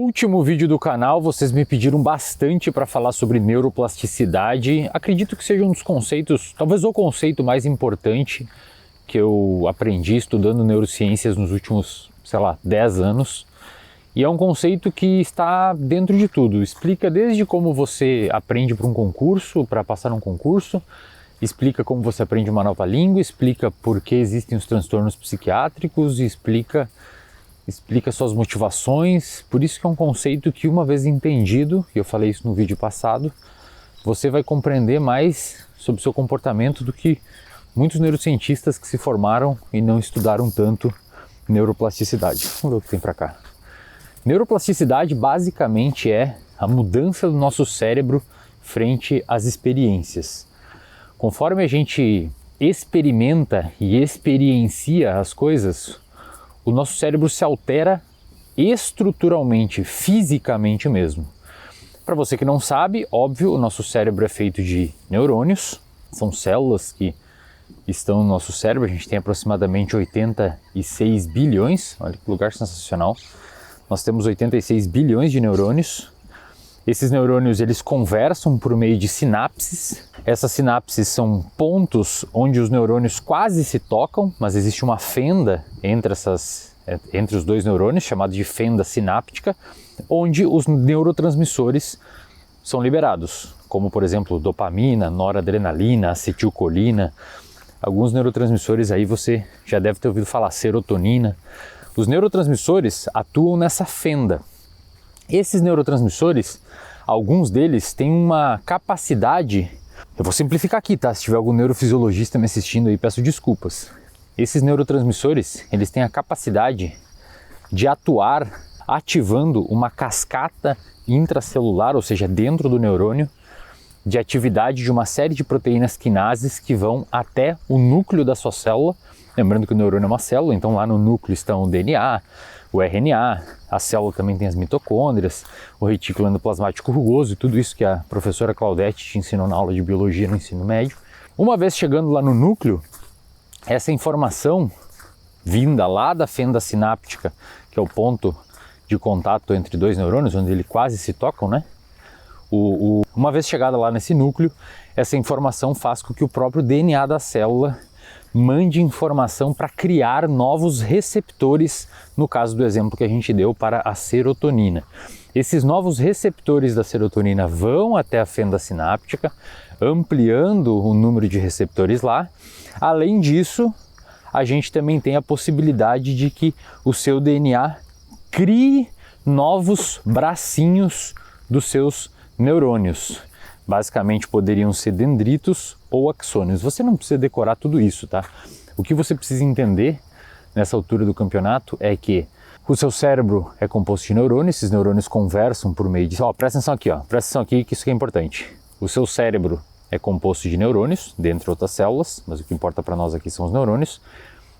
Último vídeo do canal, vocês me pediram bastante para falar sobre neuroplasticidade. Acredito que seja um dos conceitos, talvez o conceito mais importante que eu aprendi estudando neurociências nos últimos, 10 anos. E é um conceito que está dentro de tudo. Explica desde como você aprende para um concurso, para passar um concurso, explica como você aprende uma nova língua, explica por que existem os transtornos psiquiátricos, explica suas motivações. Por isso que é um conceito que, uma vez entendido, e eu falei isso no vídeo passado, você vai compreender mais sobre o seu comportamento do que muitos neurocientistas que se formaram e não estudaram tanto neuroplasticidade. Vamos ver o que tem para cá. Neuroplasticidade basicamente é a mudança do nosso cérebro frente às experiências. Conforme a gente experimenta e experiencia as coisas, o nosso cérebro se altera estruturalmente, fisicamente mesmo. Para você que não sabe, óbvio, o nosso cérebro é feito de neurônios, são células que estão no nosso cérebro. A gente tem aproximadamente 86 bilhões, olha que lugar sensacional. Nós temos 86 bilhões de neurônios. Esses neurônios, eles conversam por meio de sinapses. Essas sinapses são pontos onde os neurônios quase se tocam, mas existe uma fenda entre os dois neurônios, chamada de fenda sináptica, onde os neurotransmissores são liberados, como por exemplo dopamina, noradrenalina, acetilcolina. Alguns neurotransmissores aí você já deve ter ouvido falar, serotonina. Os neurotransmissores atuam nessa fenda. Esses neurotransmissores, alguns deles têm uma capacidade, eu vou simplificar aqui, tá? Se tiver algum neurofisiologista me assistindo aí, peço desculpas. Esses neurotransmissores, eles têm a capacidade de atuar ativando uma cascata intracelular, ou seja, dentro do neurônio, de atividade de uma série de proteínas quinases que vão até o núcleo da sua célula. Lembrando que o neurônio é uma célula, então lá no núcleo estão o DNA, o RNA, a célula também tem as mitocôndrias, o retículo endoplasmático rugoso e tudo isso que a professora Claudete te ensinou na aula de biologia no ensino médio. Uma vez chegando lá no núcleo, essa informação vinda lá da fenda sináptica, que é o ponto de contato entre dois neurônios, onde eles quase se tocam, né? Uma vez chegada lá nesse núcleo, essa informação faz com que o próprio DNA da célula mande informação para criar novos receptores, no caso do exemplo que a gente deu para a serotonina. Esses novos receptores da serotonina vão até a fenda sináptica, ampliando o número de receptores lá. Além disso, a gente também tem a possibilidade de que o seu DNA crie novos bracinhos dos seus neurônios. Basicamente poderiam ser dendritos ou axônios. Você não precisa decorar tudo isso, tá? O que você precisa entender nessa altura do campeonato é que o seu cérebro é composto de neurônios, esses neurônios conversam por meio de... presta atenção aqui que isso aqui é importante. O seu cérebro é composto de neurônios, dentre outras células, mas o que importa para nós aqui são os neurônios.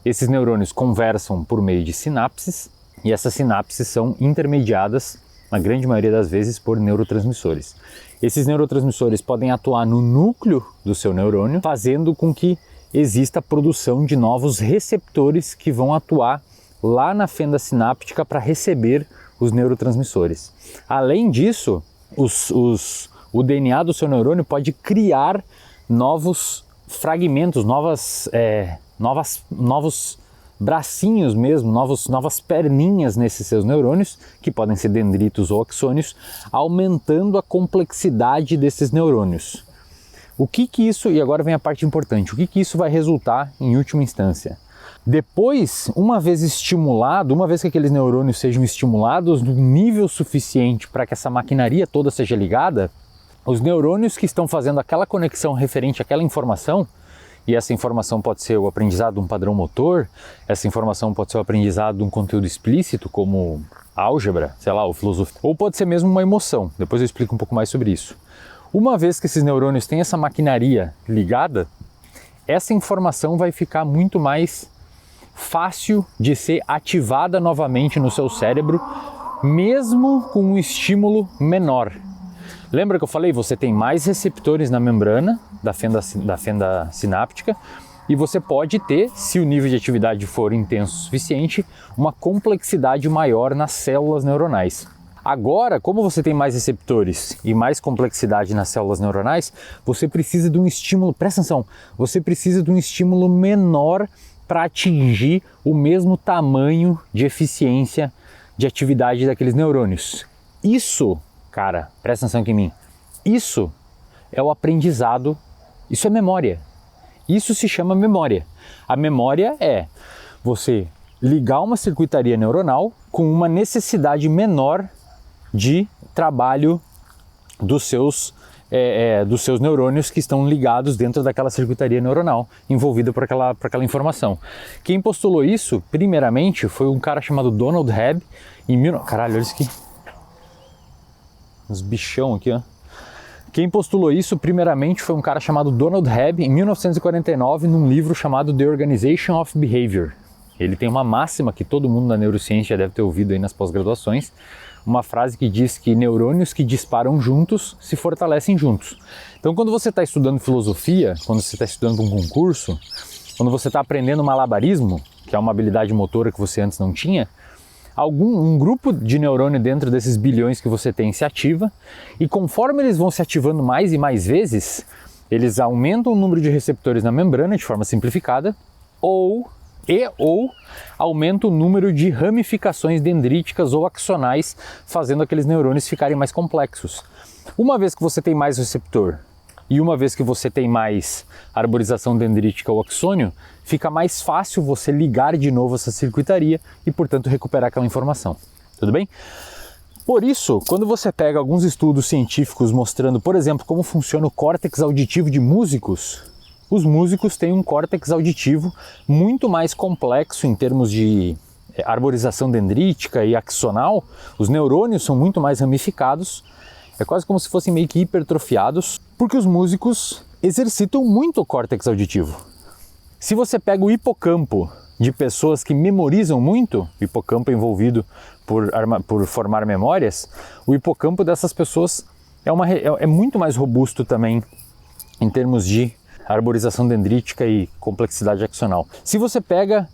Esses neurônios conversam por meio de sinapses, e essas sinapses são intermediadas, na grande maioria das vezes, por neurotransmissores. Esses neurotransmissores podem atuar no núcleo do seu neurônio, fazendo com que exista a produção de novos receptores que vão atuar lá na fenda sináptica para receber os neurotransmissores. Além disso, o DNA do seu neurônio pode criar novos fragmentos, novos bracinhos mesmo, novas perninhas nesses seus neurônios, que podem ser dendritos ou axônios, aumentando a complexidade desses neurônios. O que isso, e agora vem a parte importante, o que isso vai resultar em última instância? Depois, uma vez que aqueles neurônios sejam estimulados no nível suficiente para que essa maquinaria toda seja ligada, os neurônios que estão fazendo aquela conexão referente àquela informação, e essa informação pode ser o aprendizado de um padrão motor, essa informação pode ser o aprendizado de um conteúdo explícito, como álgebra, ou filosofia, ou pode ser mesmo uma emoção. Depois eu explico um pouco mais sobre isso. Uma vez que esses neurônios têm essa maquinaria ligada, essa informação vai ficar muito mais fácil de ser ativada novamente no seu cérebro, mesmo com um estímulo menor. Lembra que eu falei? Você tem mais receptores na membrana da fenda sináptica e você pode ter, se o nível de atividade for intenso o suficiente, uma complexidade maior nas células neuronais. Agora, como você tem mais receptores e mais complexidade nas células neuronais, você precisa de um estímulo, presta atenção, você precisa de um estímulo menor para atingir o mesmo tamanho de eficiência de atividade daqueles neurônios. Isso, cara, presta atenção aqui em mim, isso é o aprendizado, isso é memória. Isso se chama memória. A memória é você ligar uma circuitaria neuronal com uma necessidade menor de trabalho dos seus neurônios que estão ligados dentro daquela circuitaria neuronal envolvida por aquela informação. Quem postulou isso, primeiramente, foi um cara chamado Donald Hebb. Caralho, olha isso aqui. Uns bichão aqui, ó. Quem postulou isso, primeiramente, foi um cara chamado Donald Hebb, em 1949, num livro chamado The Organization of Behavior. Ele tem uma máxima que todo mundo na neurociência já deve ter ouvido aí nas pós-graduações, uma frase que diz que neurônios que disparam juntos se fortalecem juntos. Então, quando você está estudando filosofia, quando você está estudando um concurso, quando você está aprendendo malabarismo, que é uma habilidade motora que você antes não tinha, um grupo de neurônio dentro desses bilhões que você tem se ativa, e conforme eles vão se ativando mais e mais vezes, eles aumentam o número de receptores na membrana de forma simplificada, ou aumenta o número de ramificações dendríticas ou axonais, fazendo aqueles neurônios ficarem mais complexos. Uma vez que você tem mais receptor e uma vez que você tem mais arborização dendrítica ou axônio, fica mais fácil você ligar de novo essa circuitaria e, portanto, recuperar aquela informação. Tudo bem? Por isso, quando você pega alguns estudos científicos mostrando, por exemplo, como funciona o córtex auditivo de músicos, os músicos têm um córtex auditivo muito mais complexo em termos de arborização dendrítica e axonal. Os neurônios são muito mais ramificados, é quase como se fossem meio que hipertrofiados, porque os músicos exercitam muito o córtex auditivo. Se você pega o hipocampo de pessoas que memorizam muito, o hipocampo é envolvido por formar memórias, o hipocampo dessas pessoas é muito mais robusto também em termos de arborização dendrítica e complexidade axonal. Se você pega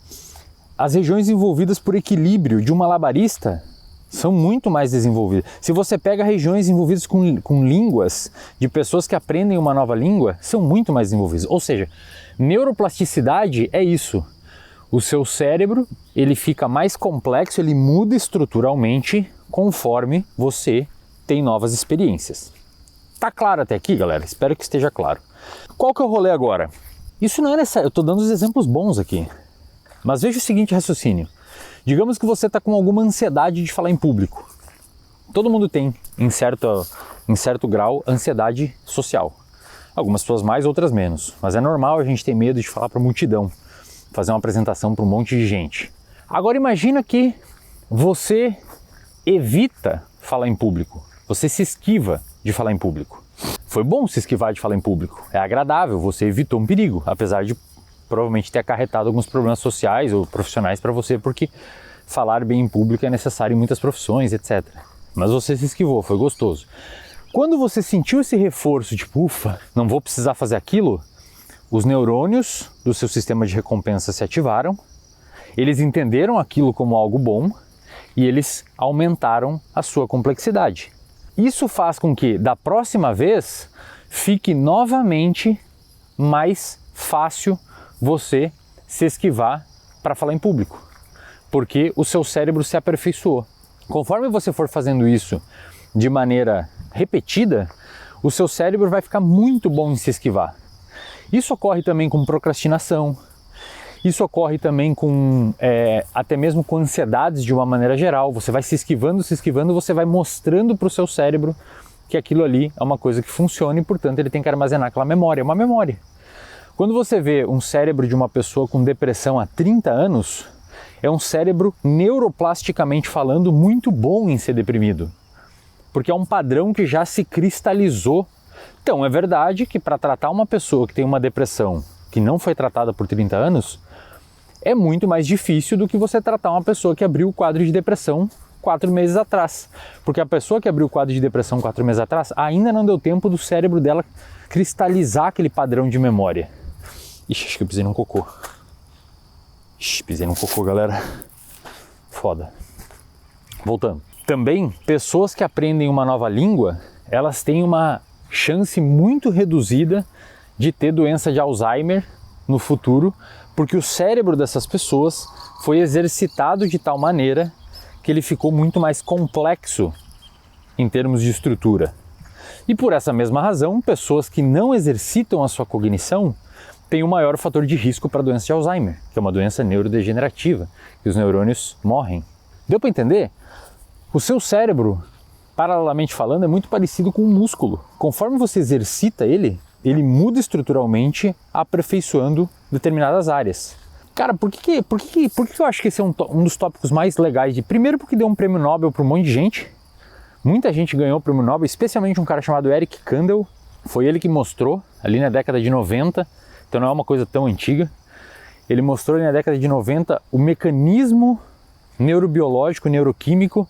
as regiões envolvidas por equilíbrio de um malabarista, são muito mais desenvolvidas. Se você pega regiões envolvidas com línguas de pessoas que aprendem uma nova língua, são muito mais desenvolvidas. Ou seja, neuroplasticidade é isso. O seu cérebro, ele fica mais complexo, ele muda estruturalmente conforme você tem novas experiências. Tá claro até aqui, galera? Espero que esteja claro. Qual que é o rolê agora? Isso não é necessário, eu estou dando os exemplos bons aqui. Mas veja o seguinte raciocínio. Digamos que você está com alguma ansiedade de falar em público. Todo mundo tem, em certo grau, ansiedade social. Algumas pessoas mais, outras menos. Mas é normal a gente ter medo de falar para a multidão, fazer uma apresentação para um monte de gente. Agora imagina que você evita falar em público. Você se esquiva de falar em público. Foi bom se esquivar de falar em público. É agradável, você evitou um perigo, apesar de provavelmente ter acarretado alguns problemas sociais ou profissionais para você, porque falar bem em público é necessário em muitas profissões, etc. Mas você se esquivou, foi gostoso. Quando você sentiu esse reforço, tipo, ufa, não vou precisar fazer aquilo, os neurônios do seu sistema de recompensa se ativaram, eles entenderam aquilo como algo bom e eles aumentaram a sua complexidade. Isso faz com que, da próxima vez, fique novamente mais fácil você se esquivar para falar em público, porque o seu cérebro se aperfeiçoou. Conforme você for fazendo isso de maneira repetida, o seu cérebro vai ficar muito bom em se esquivar. Isso ocorre também com procrastinação, isso ocorre também com até mesmo com ansiedades de uma maneira geral. Você vai se esquivando, você vai mostrando para o seu cérebro que aquilo ali é uma coisa que funciona e, portanto, ele tem que armazenar aquela memória, é uma memória. Quando você vê um cérebro de uma pessoa com depressão há 30 anos, é um cérebro neuroplasticamente falando muito bom em ser deprimido, porque é um padrão que já se cristalizou. Então é verdade que para tratar uma pessoa que tem uma depressão que não foi tratada por 30 anos, é muito mais difícil do que você tratar uma pessoa que abriu o quadro de depressão 4 meses atrás. Porque a pessoa que abriu o quadro de depressão 4 meses atrás, ainda não deu tempo do cérebro dela cristalizar aquele padrão de memória. Ixi, acho que eu pisei num cocô. Ixi, pisei num cocô, galera. Foda. Voltando. Também, pessoas que aprendem uma nova língua, elas têm uma chance muito reduzida de ter doença de Alzheimer no futuro, porque o cérebro dessas pessoas foi exercitado de tal maneira que ele ficou muito mais complexo em termos de estrutura. E por essa mesma razão, pessoas que não exercitam a sua cognição têm um maior fator de risco para a doença de Alzheimer, que é uma doença neurodegenerativa, que os neurônios morrem. Deu para entender? O seu cérebro, paralelamente falando, é muito parecido com um músculo. Conforme você exercita ele, ele muda estruturalmente, aperfeiçoando determinadas áreas. Cara, por que eu acho que esse é um dos tópicos mais legais? Primeiro porque deu um prêmio Nobel para um monte de gente. Muita gente ganhou o prêmio Nobel, especialmente um cara chamado Eric Kandel. Foi ele que mostrou, ali na década de 90, então não é uma coisa tão antiga. Ele mostrou ali na década de 90 o mecanismo neurobiológico, neuroquímico,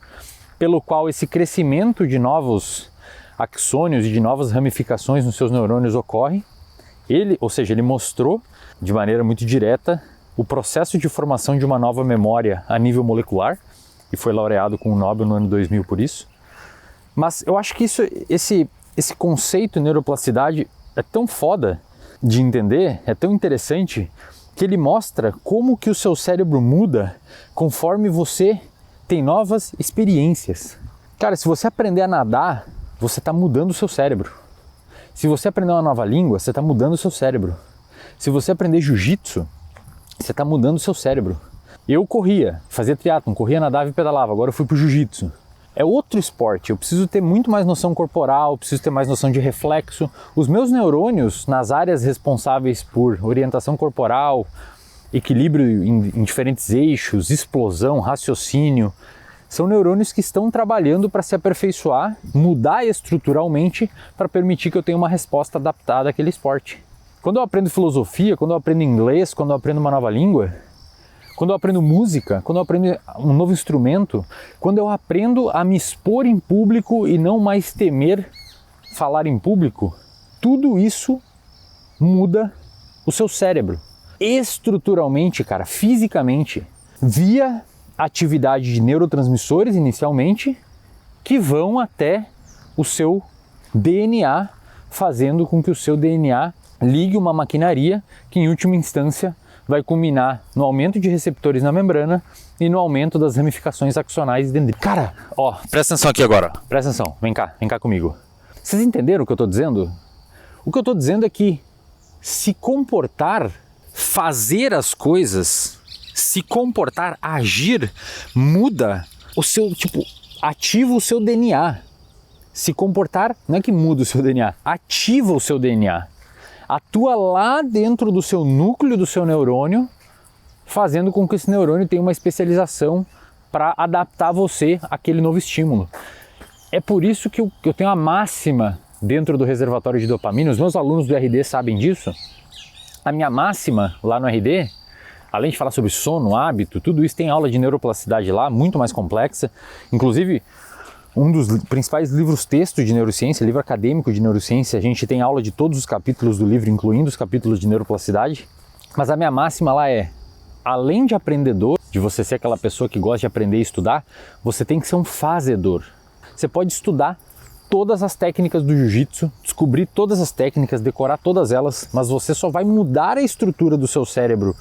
pelo qual esse crescimento de novos axônios e de novas ramificações nos seus neurônios ocorre. Ele mostrou de maneira muito direta o processo de formação de uma nova memória a nível molecular, e foi laureado com o Nobel no ano 2000 por isso. Mas eu acho que esse conceito neuroplasticidade é tão foda de entender, é tão interessante, que ele mostra como que o seu cérebro muda conforme você tem novas experiências. Cara, se você aprender a nadar, você está mudando o seu cérebro. Se você aprender uma nova língua, você está mudando o seu cérebro. Se você aprender jiu-jitsu, você está mudando o seu cérebro. Eu corria, fazia triatlon, corria, nadava e pedalava, agora eu fui pro jiu-jitsu. É outro esporte, eu preciso ter muito mais noção corporal, preciso ter mais noção de reflexo. Os meus neurônios, nas áreas responsáveis por orientação corporal, equilíbrio em diferentes eixos, explosão, raciocínio, são neurônios que estão trabalhando para se aperfeiçoar, mudar estruturalmente para permitir que eu tenha uma resposta adaptada àquele esporte. Quando eu aprendo filosofia, quando eu aprendo inglês, quando eu aprendo uma nova língua, quando eu aprendo música, quando eu aprendo um novo instrumento, quando eu aprendo a me expor em público e não mais temer falar em público, tudo isso muda o seu cérebro. Estruturalmente, cara, fisicamente, via atividade de neurotransmissores inicialmente, que vão até o seu DNA, fazendo com que o seu DNA ligue uma maquinaria que em última instância vai culminar no aumento de receptores na membrana e no aumento das ramificações axonais dendríticas. Cara, ó, presta atenção aqui agora, presta atenção, vem cá comigo. Vocês entenderam o que eu tô dizendo? O que eu tô dizendo é que se comportar, fazer as coisas, se comportar, agir, muda o seu, ativa o seu DNA. Se comportar, não é que muda o seu DNA, ativa o seu DNA. Atua lá dentro do seu núcleo, do seu neurônio, fazendo com que esse neurônio tenha uma especialização para adaptar você àquele novo estímulo. É por isso que eu tenho a máxima dentro do reservatório de dopamina. Os meus alunos do RD sabem disso. A minha máxima lá no RD, além de falar sobre sono, hábito, tudo isso, tem aula de neuroplasticidade lá, muito mais complexa. Inclusive, um dos principais livros-texto de neurociência, livro acadêmico de neurociência, a gente tem aula de todos os capítulos do livro, incluindo os capítulos de neuroplasticidade. Mas a minha máxima lá é, além de aprendedor, de você ser aquela pessoa que gosta de aprender e estudar, você tem que ser um fazedor. Você pode estudar todas as técnicas do jiu-jitsu, descobrir todas as técnicas, decorar todas elas, mas você só vai mudar a estrutura do seu cérebro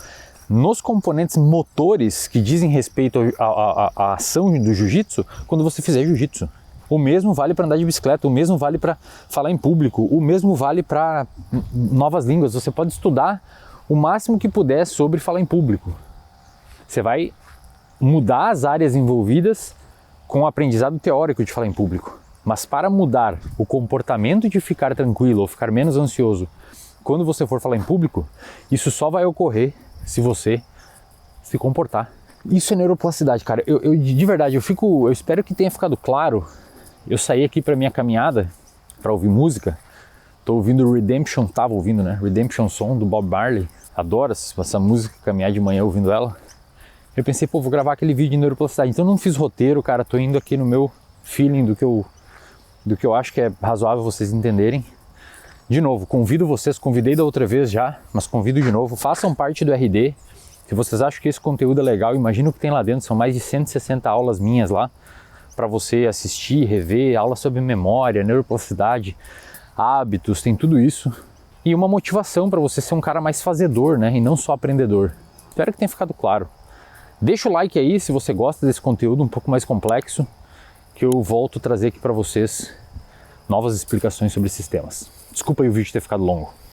nos componentes motores que dizem respeito à ação do jiu-jitsu quando você fizer jiu-jitsu. O mesmo vale para andar de bicicleta, o mesmo vale para falar em público, o mesmo vale para novas línguas. Você pode estudar o máximo que puder sobre falar em público. Você vai mudar as áreas envolvidas com o aprendizado teórico de falar em público. Mas para mudar o comportamento de ficar tranquilo ou ficar menos ansioso quando você for falar em público, isso só vai ocorrer se você se comportar. Isso é neuroplasticidade, cara. Eu de verdade, eu espero que tenha ficado claro. Eu saí aqui para minha caminhada para ouvir música. Tô ouvindo Redemption, tava ouvindo, né? Redemption Song do Bob Marley. Adoro essa música, caminhar de manhã ouvindo ela. Eu pensei, vou gravar aquele vídeo de neuroplasticidade. Então não fiz roteiro, cara. Tô indo aqui no meu feeling do que eu acho que é razoável vocês entenderem. De novo, convidei da outra vez já, mas convido de novo, façam parte do RD. Se vocês acham que esse conteúdo é legal, imagina o que tem lá dentro, são mais de 160 aulas minhas lá. para você assistir, rever, aula sobre memória, neuroplasticidade, hábitos, tem tudo isso. E uma motivação para você ser um cara mais fazedor, né? E não só aprendedor. Espero que tenha ficado claro. Deixa o like aí se você gosta desse conteúdo um pouco mais complexo, que eu volto a trazer aqui para vocês novas explicações sobre sistemas. Desculpa aí o vídeo ter ficado longo.